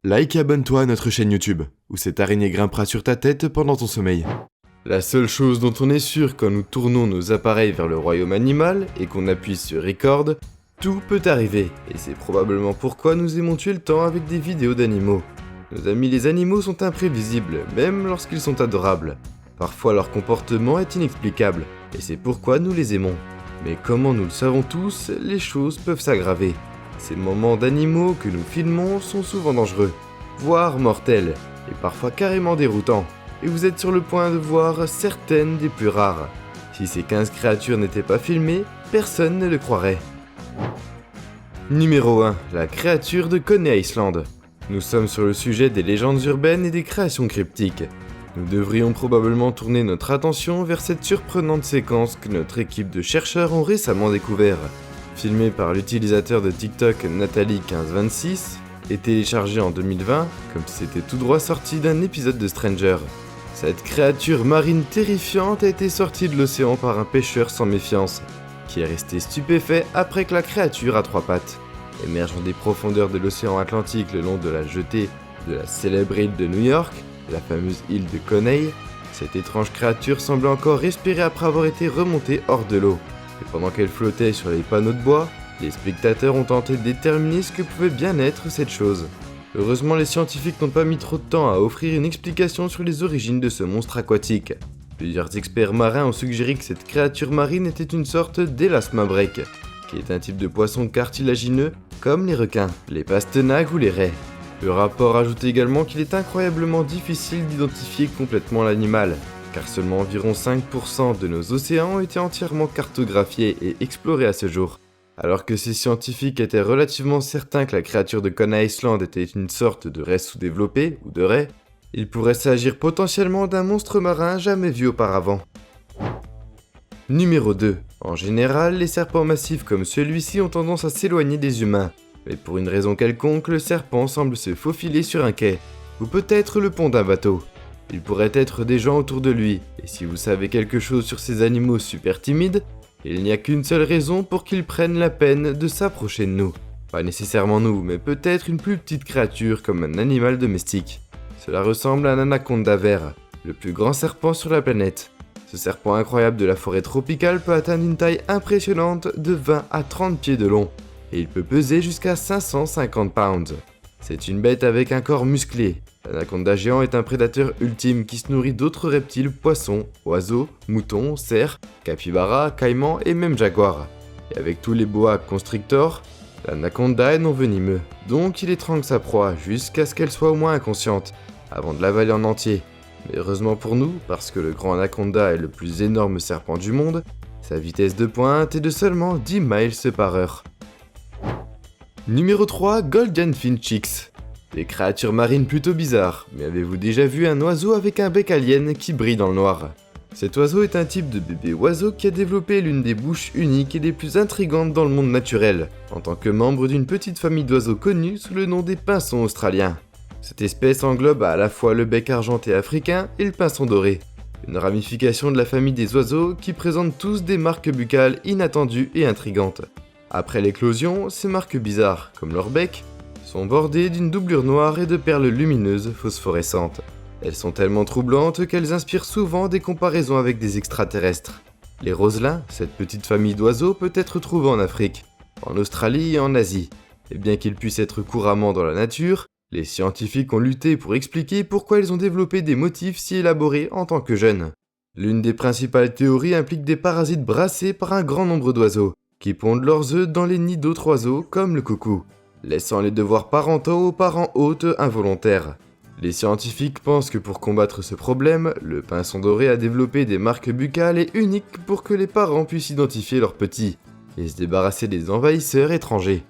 Like et abonne-toi à notre chaîne YouTube, où cette araignée grimpera sur ta tête pendant ton sommeil. La seule chose dont on est sûr quand nous tournons nos appareils vers le royaume animal et qu'on appuie sur Record, tout peut arriver, et c'est probablement pourquoi nous aimons tuer le temps avec des vidéos d'animaux. Nos amis les animaux sont imprévisibles, même lorsqu'ils sont adorables. Parfois leur comportement est inexplicable, et c'est pourquoi nous les aimons. Mais comment nous le savons tous, les choses peuvent s'aggraver. Ces moments d'animaux que nous filmons sont souvent dangereux, voire mortels, et parfois carrément déroutants. Et vous êtes sur le point de voir certaines des plus rares. Si ces 15 créatures n'étaient pas filmées, personne ne le croirait. Numéro 1. La créature de Coney Island. Nous sommes sur le sujet des légendes urbaines et des créations cryptiques. Nous devrions probablement tourner notre attention vers cette surprenante séquence que notre équipe de chercheurs ont récemment découvert. Filmée par l'utilisateur de TikTok Nathalie1526 et téléchargée en 2020, comme si c'était tout droit sorti d'un épisode de Stranger. Cette créature marine terrifiante a été sortie de l'océan par un pêcheur sans méfiance, qui est resté stupéfait après que la créature à trois pattes, émergeant des profondeurs de l'océan Atlantique le long de la jetée de la célèbre île de New York, la fameuse île de Coney, cette étrange créature semblait encore respirer après avoir été remontée hors de l'eau. Et pendant qu'elle flottait sur les panneaux de bois, les spectateurs ont tenté de déterminer ce que pouvait bien être cette chose. Heureusement, les scientifiques n'ont pas mis trop de temps à offrir une explication sur les origines de ce monstre aquatique. Plusieurs experts marins ont suggéré que cette créature marine était une sorte d'élasmabrec, qui est un type de poisson cartilagineux comme les requins, les pastenagues ou les raies. Le rapport ajoute également qu'il est incroyablement difficile d'identifier complètement l'animal, car seulement environ 5% de nos océans ont été entièrement cartographiés et explorés à ce jour. Alors que ces scientifiques étaient relativement certains que la créature de Coney Island était une sorte de raie sous-développée, ou de raie, il pourrait s'agir potentiellement d'un monstre marin jamais vu auparavant. Numéro 2. En général, les serpents massifs comme celui-ci ont tendance à s'éloigner des humains, mais pour une raison quelconque, le serpent semble se faufiler sur un quai, ou peut-être le pont d'un bateau. Il pourrait être des gens autour de lui, et si vous savez quelque chose sur ces animaux super timides, il n'y a qu'une seule raison pour qu'ils prennent la peine de s'approcher de nous. Pas nécessairement nous, mais peut-être une plus petite créature comme un animal domestique. Cela ressemble à un anaconda vert, le plus grand serpent sur la planète. Ce serpent incroyable de la forêt tropicale peut atteindre une taille impressionnante de 20 à 30 pieds de long, et il peut peser jusqu'à 550 pounds. C'est une bête avec un corps musclé. L'anaconda géant est un prédateur ultime qui se nourrit d'autres reptiles, poissons, oiseaux, moutons, cerfs, capybaras, caïmans et même jaguars. Et avec tous les boa constrictors, l'anaconda est non venimeux, donc il étrangle sa proie jusqu'à ce qu'elle soit au moins inconsciente, avant de l'avaler en entier. Mais heureusement pour nous, parce que le grand anaconda est le plus énorme serpent du monde, sa vitesse de pointe est de seulement 10 miles par heure. Numéro 3. Golden Finchix. Des créatures marines plutôt bizarres, mais avez-vous déjà vu un oiseau avec un bec alien qui brille dans le noir? Cet oiseau est un type de bébé oiseau qui a développé l'une des bouches uniques et des plus intrigantes dans le monde naturel, en tant que membre d'une petite famille d'oiseaux connus sous le nom des pinsons australiens. Cette espèce englobe à la fois le bec argenté africain et le pinson doré, une ramification de la famille des oiseaux qui présentent tous des marques buccales inattendues et intrigantes. Après l'éclosion, ces marques bizarres, comme leur bec, sont bordées d'une doublure noire et de perles lumineuses phosphorescentes. Elles sont tellement troublantes qu'elles inspirent souvent des comparaisons avec des extraterrestres. Les roselins, cette petite famille d'oiseaux, peut être trouvée en Afrique, en Australie et en Asie. Et bien qu'ils puissent être couramment dans la nature, les scientifiques ont lutté pour expliquer pourquoi ils ont développé des motifs si élaborés en tant que jeunes. L'une des principales théories implique des parasites brassés par un grand nombre d'oiseaux, qui pondent leurs œufs dans les nids d'autres oiseaux comme le coucou, laissant les devoirs parentaux aux parents hôtes involontaires. Les scientifiques pensent que pour combattre ce problème, le pinson doré a développé des marques buccales et uniques pour que les parents puissent identifier leurs petits et se débarrasser des envahisseurs étrangers.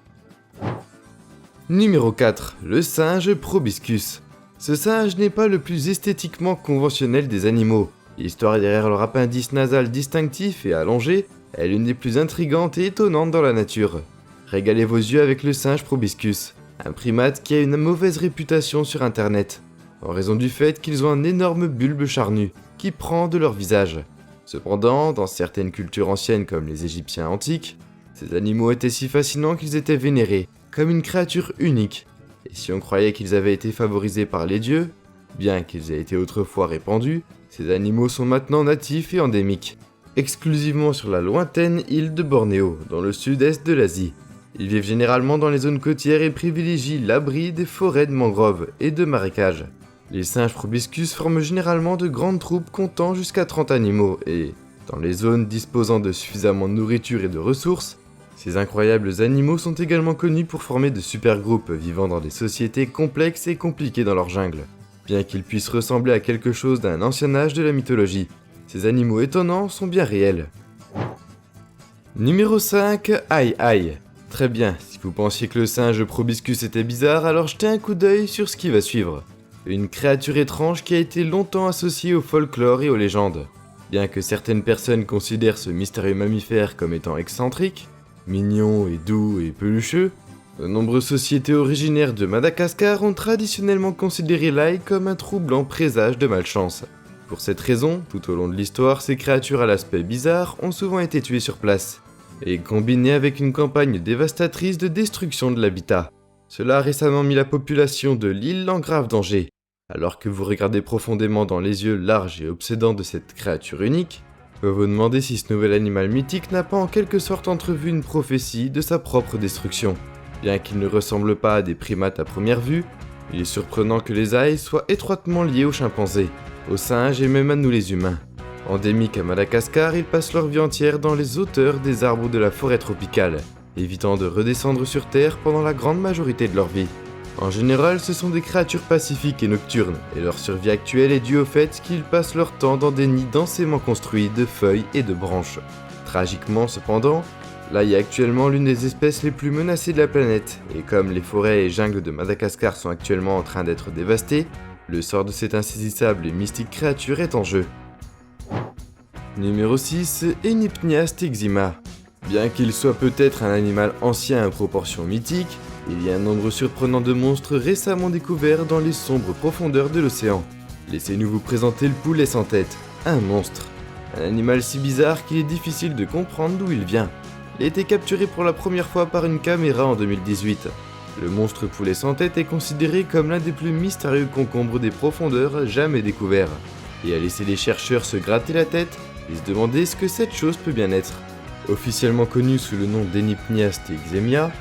Numéro 4. Le singe Proboscis. Ce singe n'est pas le plus esthétiquement conventionnel des animaux. L'histoire derrière leur appendice nasal distinctif et allongé est l'une des plus intrigantes et étonnantes dans la nature. Régalez vos yeux avec le singe Proboscis, un primate qui a une mauvaise réputation sur internet, en raison du fait qu'ils ont un énorme bulbe charnu qui prend de leur visage. Cependant, dans certaines cultures anciennes comme les Égyptiens antiques, ces animaux étaient si fascinants qu'ils étaient vénérés, comme une créature unique, Et si on croyait qu'ils avaient été favorisés par les dieux, bien qu'ils aient été autrefois répandus, ces animaux sont maintenant natifs et endémiques, exclusivement sur la lointaine île de Bornéo, dans le sud-est de l'Asie. Ils vivent généralement dans les zones côtières et privilégient l'abri des forêts de mangroves et de marécages. Les singes proboscis forment généralement de grandes troupes comptant jusqu'à 30 animaux et, dans les zones disposant de suffisamment de nourriture et de ressources, ces incroyables animaux sont également connus pour former de super groupes vivant dans des sociétés complexes et compliquées dans leur jungle. Bien qu'ils puissent ressembler à quelque chose d'un ancien âge de la mythologie, ces animaux étonnants sont bien réels. Numéro 5, Aïe Aïe. Très bien, si vous pensiez que le singe proboscis était bizarre, alors jetez un coup d'œil sur ce qui va suivre. Une créature étrange qui a été longtemps associée au folklore et aux légendes. Bien que certaines personnes considèrent ce mystérieux mammifère comme étant excentrique, mignon et doux et pelucheux, de nombreuses sociétés originaires de Madagascar ont traditionnellement considéré l'ail comme un troublant présage de malchance. Pour cette raison, tout au long de l'histoire, ces créatures à l'aspect bizarre ont souvent été tuées sur place, et combinées avec une campagne dévastatrice de destruction de l'habitat. Cela a récemment mis la population de l'île en grave danger. Alors que vous regardez profondément dans les yeux larges et obsédants de cette créature unique, vous vous demandez si ce nouvel animal mythique n'a pas en quelque sorte entrevu une prophétie de sa propre destruction. Bien qu'il ne ressemble pas à des primates à première vue, il est surprenant que les ailles soient étroitement liés aux chimpanzés, aux singes et même à nous les humains. Endémiques à Madagascar, ils passent leur vie entière dans les hauteurs des arbres de la forêt tropicale, évitant de redescendre sur Terre pendant la grande majorité de leur vie. En général, ce sont des créatures pacifiques et nocturnes, et leur survie actuelle est due au fait qu'ils passent leur temps dans des nids densément construits de feuilles et de branches. Tragiquement cependant, l'ail est actuellement l'une des espèces les plus menacées de la planète, et comme les forêts et jungles de Madagascar sont actuellement en train d'être dévastées, le sort de cette insaisissable et mystique créature est en jeu. Numéro 6, Enypnias texima. Bien qu'il soit peut-être un animal ancien à proportions mythiques, il y a un nombre surprenant de monstres récemment découverts dans les sombres profondeurs de l'océan. Laissez-nous vous présenter le poulet sans tête, un monstre. Un animal si bizarre qu'il est difficile de comprendre d'où il vient. Il a été capturé pour la première fois par une caméra en 2018. Le monstre poulet sans tête est considéré comme l'un des plus mystérieux concombres des profondeurs jamais découverts, et a laissé les chercheurs se gratter la tête et se demander ce que cette chose peut bien être. Officiellement connue sous le nom d'Enypnias texima,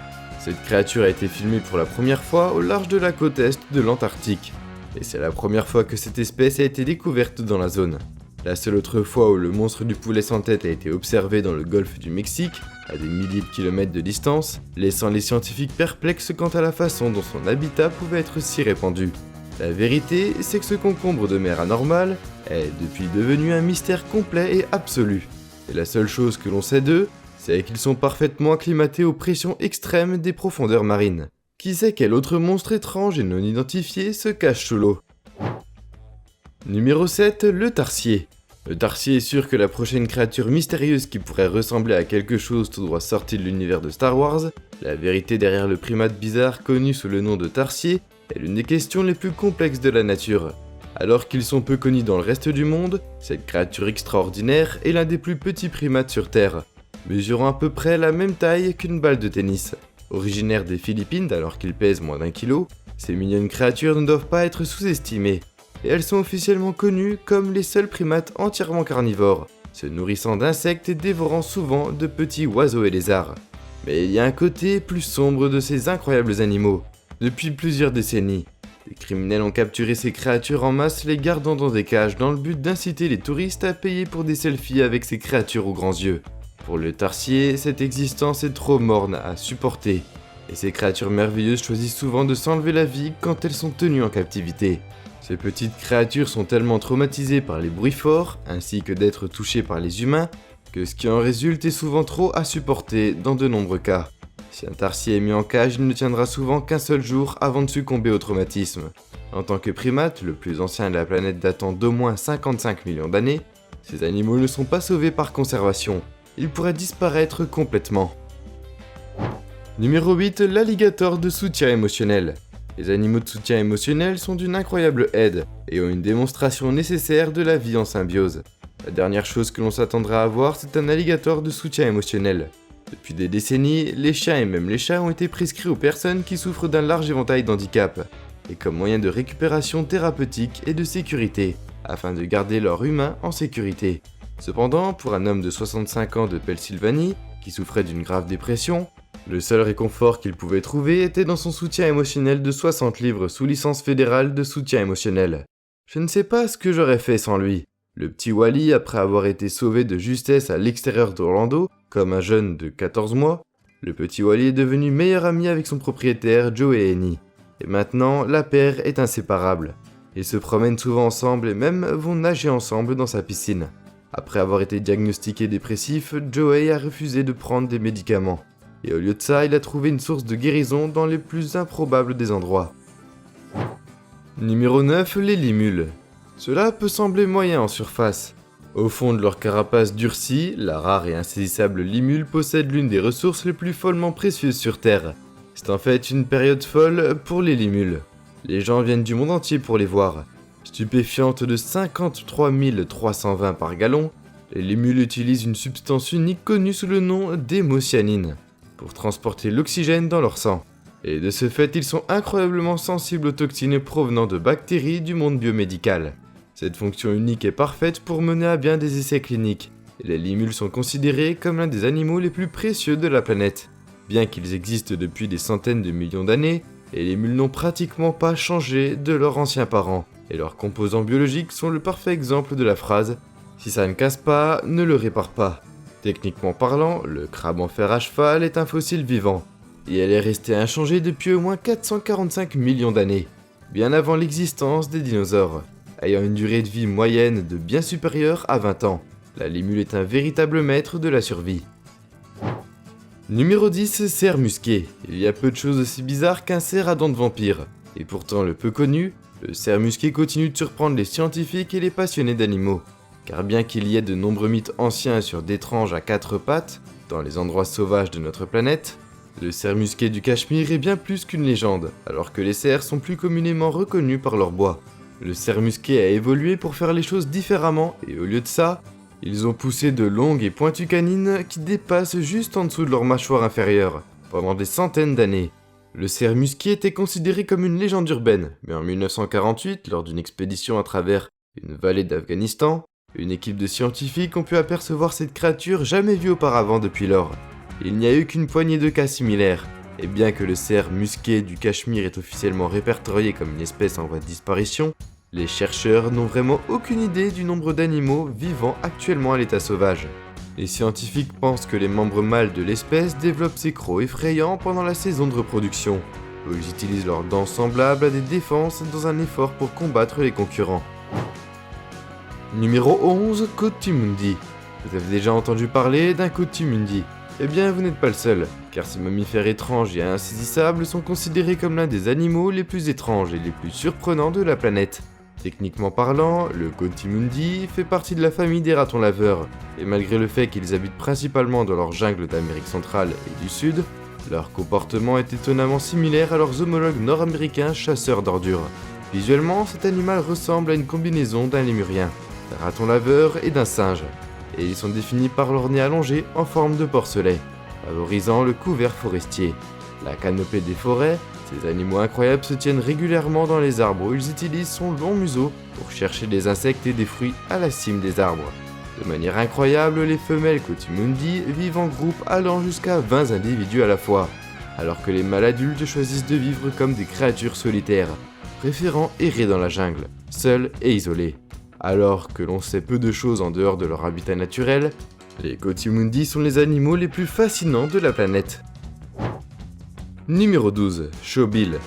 cette créature a été filmée pour la première fois au large de la côte est de l'Antarctique, et c'est la première fois que cette espèce a été découverte dans la zone. La seule autre fois où le monstre du poulet sans tête a été observé dans le golfe du Mexique, à des milliers de kilomètres de distance, laissant les scientifiques perplexes quant à la façon dont son habitat pouvait être si répandu. La vérité, c'est que ce concombre de mer anormal est depuis devenu un mystère complet et absolu. Et la seule chose que l'on sait d'eux, c'est qu'ils sont parfaitement acclimatés aux pressions extrêmes des profondeurs marines. Qui sait quel autre monstre étrange et non identifié se cache sous l'eau? Numéro 7, le tarsier. Le tarsier est sûr que la prochaine créature mystérieuse qui pourrait ressembler à quelque chose tout droit sorti de l'univers de Star Wars, la vérité derrière le primate bizarre connu sous le nom de tarsier, est l'une des questions les plus complexes de la nature. Alors qu'ils sont peu connus dans le reste du monde, cette créature extraordinaire est l'un des plus petits primates sur Terre, mesurant à peu près la même taille qu'une balle de tennis. Originaire des Philippines alors qu'il pèse moins d'1 kilo, ces mignonnes créatures ne doivent pas être sous-estimées, et elles sont officiellement connues comme les seuls primates entièrement carnivores, se nourrissant d'insectes et dévorant souvent de petits oiseaux et lézards. Mais il y a un côté plus sombre de ces incroyables animaux. Depuis plusieurs décennies, des criminels ont capturé ces créatures en masse, les gardant dans des cages dans le but d'inciter les touristes à payer pour des selfies avec ces créatures aux grands yeux. Pour le tarsier, cette existence est trop morne à supporter, et ces créatures merveilleuses choisissent souvent de s'enlever la vie quand elles sont tenues en captivité. Ces petites créatures sont tellement traumatisées par les bruits forts, ainsi que d'être touchées par les humains, que ce qui en résulte est souvent trop à supporter dans de nombreux cas. Si un tarsier est mis en cage, il ne tiendra souvent qu'un seul jour avant de succomber au traumatisme. En tant que primate, le plus ancien de la planète datant d'au moins 55 millions d'années, ces animaux ne sont pas sauvés par conservation. Ils pourraient disparaître complètement. Numéro 8, l'alligator de soutien émotionnel. Les animaux de soutien émotionnel sont d'une incroyable aide et ont une démonstration nécessaire de la vie en symbiose. La dernière chose que l'on s'attendra à voir, c'est un alligator de soutien émotionnel. Depuis des décennies, les chiens et même les chats ont été prescrits aux personnes qui souffrent d'un large éventail d'handicaps, et comme moyen de récupération thérapeutique et de sécurité, afin de garder leur humain en sécurité. Cependant, pour un homme de 65 ans de Pennsylvanie, qui souffrait d'une grave dépression, le seul réconfort qu'il pouvait trouver était dans son soutien émotionnel de 60 livres sous licence fédérale de soutien émotionnel. Je ne sais pas ce que j'aurais fait sans lui. Le petit Wally, après avoir été sauvé de justesse à l'extérieur d'Orlando, comme un jeune de 14 mois, le petit Wally est devenu meilleur ami avec son propriétaire Joe et Annie. Et maintenant, la paire est inséparable. Ils se promènent souvent ensemble et même vont nager ensemble dans sa piscine. Après avoir été diagnostiqué dépressif, Joey a refusé de prendre des médicaments. Et au lieu de ça, il a trouvé une source de guérison dans les plus improbables des endroits. Numéro 9, les limules. Cela peut sembler moyen en surface. Au fond de leur carapace durcie, la rare et insaisissable limule possède l'une des ressources les plus follement précieuses sur Terre. C'est en fait une période folle pour les limules. Les gens viennent du monde entier pour les voir. Stupéfiantes de 53 320 par gallon, les limules utilisent une substance unique connue sous le nom d'hémocyanine pour transporter l'oxygène dans leur sang. Et de ce fait, ils sont incroyablement sensibles aux toxines provenant de bactéries du monde biomédical. Cette fonction unique est parfaite pour mener à bien des essais cliniques, et les limules sont considérés comme l'un des animaux les plus précieux de la planète. Bien qu'ils existent depuis des centaines de millions d'années, les limules n'ont pratiquement pas changé de leurs anciens parents, et leurs composants biologiques sont le parfait exemple de la phrase « Si ça ne casse pas, ne le répare pas ». Techniquement parlant, le crabe en fer à cheval est un fossile vivant, et elle est restée inchangée depuis au moins 445 millions d'années, bien avant l'existence des dinosaures, ayant une durée de vie moyenne de bien supérieure à 20 ans. La limule est un véritable maître de la survie. Numéro 10, cerf musqué. Il y a peu de choses aussi bizarres qu'un cerf à dents de vampire, et pourtant le peu connu, le cerf musqué continue de surprendre les scientifiques et les passionnés d'animaux. Car bien qu'il y ait de nombreux mythes anciens sur d'étranges à quatre pattes, dans les endroits sauvages de notre planète, le cerf musqué du Cachemire est bien plus qu'une légende, alors que les cerfs sont plus communément reconnus par leur bois. Le cerf musqué a évolué pour faire les choses différemment, et au lieu de ça, ils ont poussé de longues et pointues canines qui dépassent juste en dessous de leur mâchoire inférieure, pendant des centaines d'années. Le cerf musqué était considéré comme une légende urbaine, mais en 1948, lors d'une expédition à travers une vallée d'Afghanistan, une équipe de scientifiques ont pu apercevoir cette créature jamais vue auparavant depuis lors. Il n'y a eu qu'une poignée de cas similaires, et bien que le cerf musqué du Cachemire est officiellement répertorié comme une espèce en voie de disparition, les chercheurs n'ont vraiment aucune idée du nombre d'animaux vivant actuellement à l'état sauvage. Les scientifiques pensent que les membres mâles de l'espèce développent ces crocs effrayants pendant la saison de reproduction, où ils utilisent leurs dents semblables à des défenses dans un effort pour combattre les concurrents. Numéro 11, Coatimundi. Vous avez déjà entendu parler d'un Coatimundi? Eh bien, vous n'êtes pas le seul, car ces mammifères étranges et insaisissables sont considérés comme l'un des animaux les plus étranges et les plus surprenants de la planète. Techniquement parlant, le Coatimundi fait partie de la famille des ratons laveurs, et malgré le fait qu'ils habitent principalement dans leurs jungles d'Amérique centrale et du Sud, leur comportement est étonnamment similaire à leurs homologues nord-américains chasseurs d'ordures. Visuellement, cet animal ressemble à une combinaison d'un lémurien, d'un raton laveur et d'un singe, et ils sont définis par leur nez allongé en forme de porcelet, favorisant le couvert forestier. La canopée des forêts, ces animaux incroyables se tiennent régulièrement dans les arbres où ils utilisent son long museau pour chercher des insectes et des fruits à la cime des arbres. De manière incroyable, les femelles Coatimundi vivent en groupe allant jusqu'à 20 individus à la fois, alors que les mâles adultes choisissent de vivre comme des créatures solitaires, préférant errer dans la jungle, seuls et isolés. Alors que l'on sait peu de choses en dehors de leur habitat naturel, les Coatimundi sont les animaux les plus fascinants de la planète. Numéro 12, Showbill.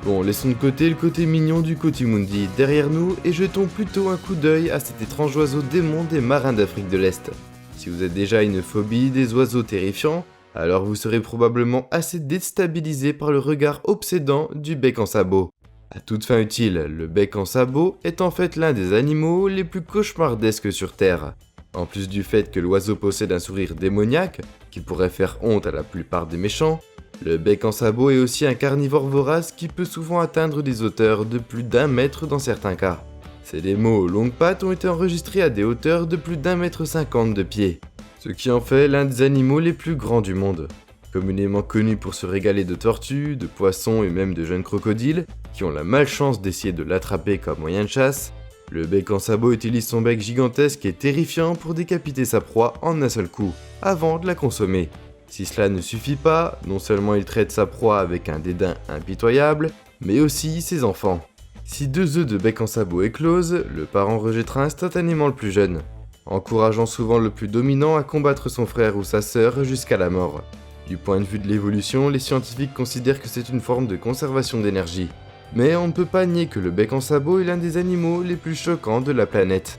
Bon, laissons de côté le côté mignon du Coatimundi derrière nous et jetons plutôt un coup d'œil à cet étrange oiseau démon des marins d'Afrique de l'Est. Si vous avez déjà une phobie des oiseaux terrifiants, alors vous serez probablement assez déstabilisé par le regard obsédant du bec en sabot. À toute fin utile, le bec en sabot est en fait l'un des animaux les plus cauchemardesques sur Terre. En plus du fait que l'oiseau possède un sourire démoniaque, qui pourrait faire honte à la plupart des méchants, le bec en sabot est aussi un carnivore vorace qui peut souvent atteindre des hauteurs de plus d'1 mètre dans certains cas. Ces démos aux longues pattes ont été enregistrés à des hauteurs de plus d'1,50 m de pied. ce qui en fait l'un des animaux les plus grands du monde. Communément connu pour se régaler de tortues, de poissons et même de jeunes crocodiles, qui ont la malchance d'essayer de l'attraper comme moyen de chasse, le bec en sabot utilise son bec gigantesque et terrifiant pour décapiter sa proie en un seul coup, avant de la consommer. Si cela ne suffit pas, non seulement il traite sa proie avec un dédain impitoyable, mais aussi ses enfants. Si 2 œufs de bec en sabot éclosent, le parent rejettera instantanément le plus jeune, encourageant souvent le plus dominant à combattre son frère ou sa sœur jusqu'à la mort. Du point de vue de l'évolution, les scientifiques considèrent que c'est une forme de conservation d'énergie. Mais on ne peut pas nier que le bec en sabot est l'un des animaux les plus choquants de la planète.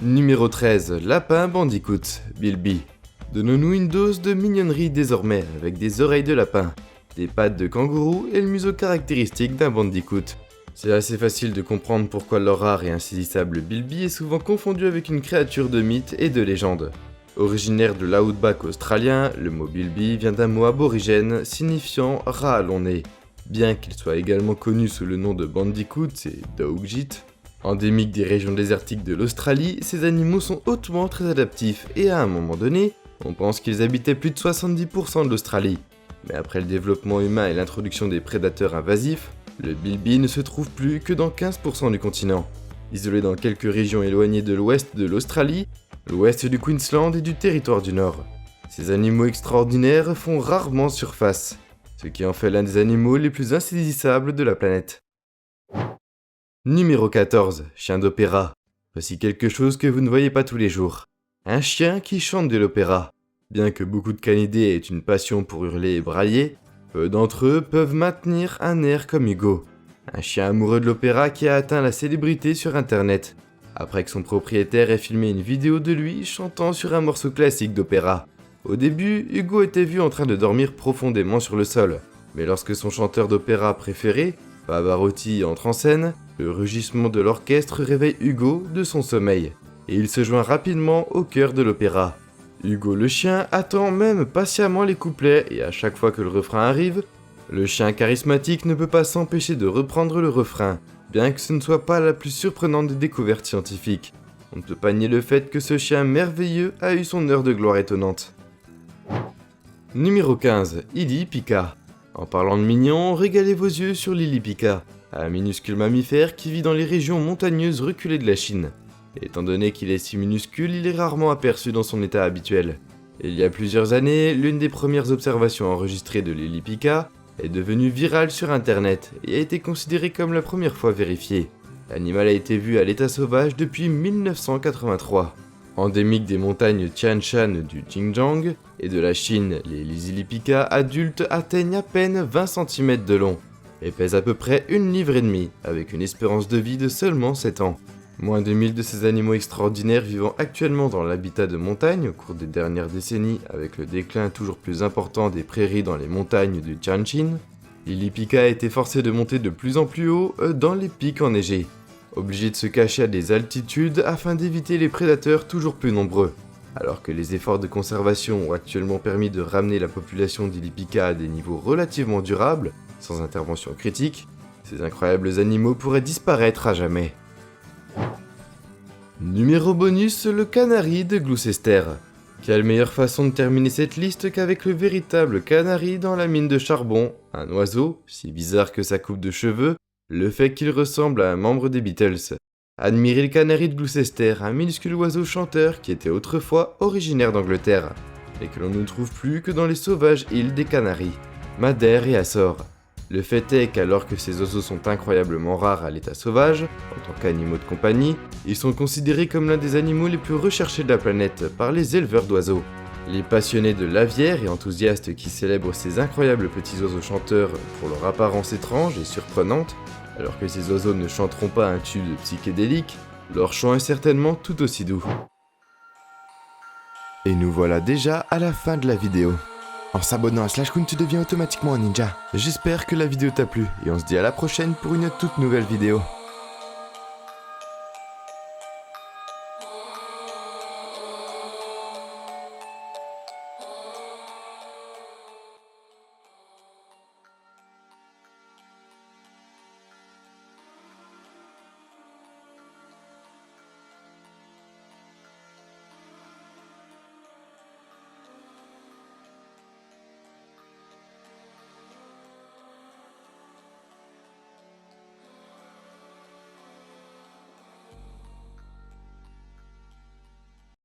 Numéro 13. Lapin Bandicoot, Bilby. Donnons-nous une dose de mignonnerie désormais, avec des oreilles de lapin, des pattes de kangourou et le museau caractéristique d'un bandicoot. C'est assez facile de comprendre pourquoi le rare et insaisissable Bilby est souvent confondu avec une créature de mythe et de légende. Originaire de l'outback australien, le mot Bilby vient d'un mot aborigène signifiant rat à long nez. Bien qu'il soit également connu sous le nom de bandicoot et daugit, endémique des régions désertiques de l'Australie, ces animaux sont hautement très adaptifs et à un moment donné, on pense qu'ils habitaient plus de 70% de l'Australie. Mais après le développement humain et l'introduction des prédateurs invasifs, le Bilby ne se trouve plus que dans 15% du continent. Isolé dans quelques régions éloignées de l'ouest de l'Australie, l'ouest du Queensland et du territoire du Nord. Ces animaux extraordinaires font rarement surface, ce qui en fait l'un des animaux les plus insaisissables de la planète. Numéro 14. Chien d'opéra. Voici quelque chose que vous ne voyez pas tous les jours. Un chien qui chante de l'opéra. Bien que beaucoup de canidés aient une passion pour hurler et brailler, peu d'entre eux peuvent maintenir un air comme Hugo. Un chien amoureux de l'opéra qui a atteint la célébrité sur internet, après que son propriétaire ait filmé une vidéo de lui chantant sur un morceau classique d'opéra. Au début, Hugo était vu en train de dormir profondément sur le sol, mais lorsque son chanteur d'opéra préféré, Pavarotti, entre en scène, le rugissement de l'orchestre réveille Hugo de son sommeil, et il se joint rapidement au cœur de l'opéra. Hugo le chien attend même patiemment les couplets et à chaque fois que le refrain arrive, le chien charismatique ne peut pas s'empêcher de reprendre le refrain, bien que ce ne soit pas la plus surprenante des découvertes scientifiques. On ne peut pas nier le fait que ce chien merveilleux a eu son heure de gloire étonnante. Numéro 15. Lili Pika. En parlant de mignon, régalez vos yeux sur Lili Pika, un minuscule mammifère qui vit dans les régions montagneuses reculées de la Chine. Étant donné qu'il est si minuscule, il est rarement aperçu dans son état habituel. Il y a plusieurs années, l'une des premières observations enregistrées de Lili Pika est devenue virale sur internet et a été considérée comme la première fois vérifiée. L'animal a été vu à l'état sauvage depuis 1983. Endémique des montagnes Tian Shan du Xinjiang et de la Chine, les Lili Pika adultes atteignent à peine 20 cm de long et pèsent à peu près 1,5 livre avec une espérance de vie de seulement 7 ans. Moins de 1000 de ces animaux extraordinaires vivant actuellement dans l'habitat de montagne au cours des dernières décennies avec le déclin toujours plus important des prairies dans les montagnes du Tianjin, Lili Pika a été forcé de monter de plus en plus haut dans les pics enneigés, obligé de se cacher à des altitudes afin d'éviter les prédateurs toujours plus nombreux. Alors que les efforts de conservation ont actuellement permis de ramener la population d'Lili Pika à des niveaux relativement durables, sans intervention critique, ces incroyables animaux pourraient disparaître à jamais. Numéro bonus, le canari de Gloucester. Quelle meilleure façon de terminer cette liste qu'avec le véritable canari dans la mine de charbon, un oiseau, si bizarre que sa coupe de cheveux, le fait qu'il ressemble à un membre des Beatles. Admirez le canari de Gloucester, un minuscule oiseau chanteur qui était autrefois originaire d'Angleterre, et que l'on ne trouve plus que dans les sauvages îles des Canaries, Madère et Açores. Le fait est qu'alors que ces oiseaux sont incroyablement rares à l'état sauvage, en tant qu'animaux de compagnie, ils sont considérés comme l'un des animaux les plus recherchés de la planète par les éleveurs d'oiseaux. Les passionnés de l'aviaire et enthousiastes qui célèbrent ces incroyables petits oiseaux chanteurs pour leur apparence étrange et surprenante, alors que ces oiseaux ne chanteront pas un tube psychédélique, leur chant est certainement tout aussi doux. Et nous voilà déjà à la fin de la vidéo. En s'abonnant à Slashcoon, tu deviens automatiquement un ninja. J'espère que la vidéo t'a plu et on se dit à la prochaine pour une toute nouvelle vidéo.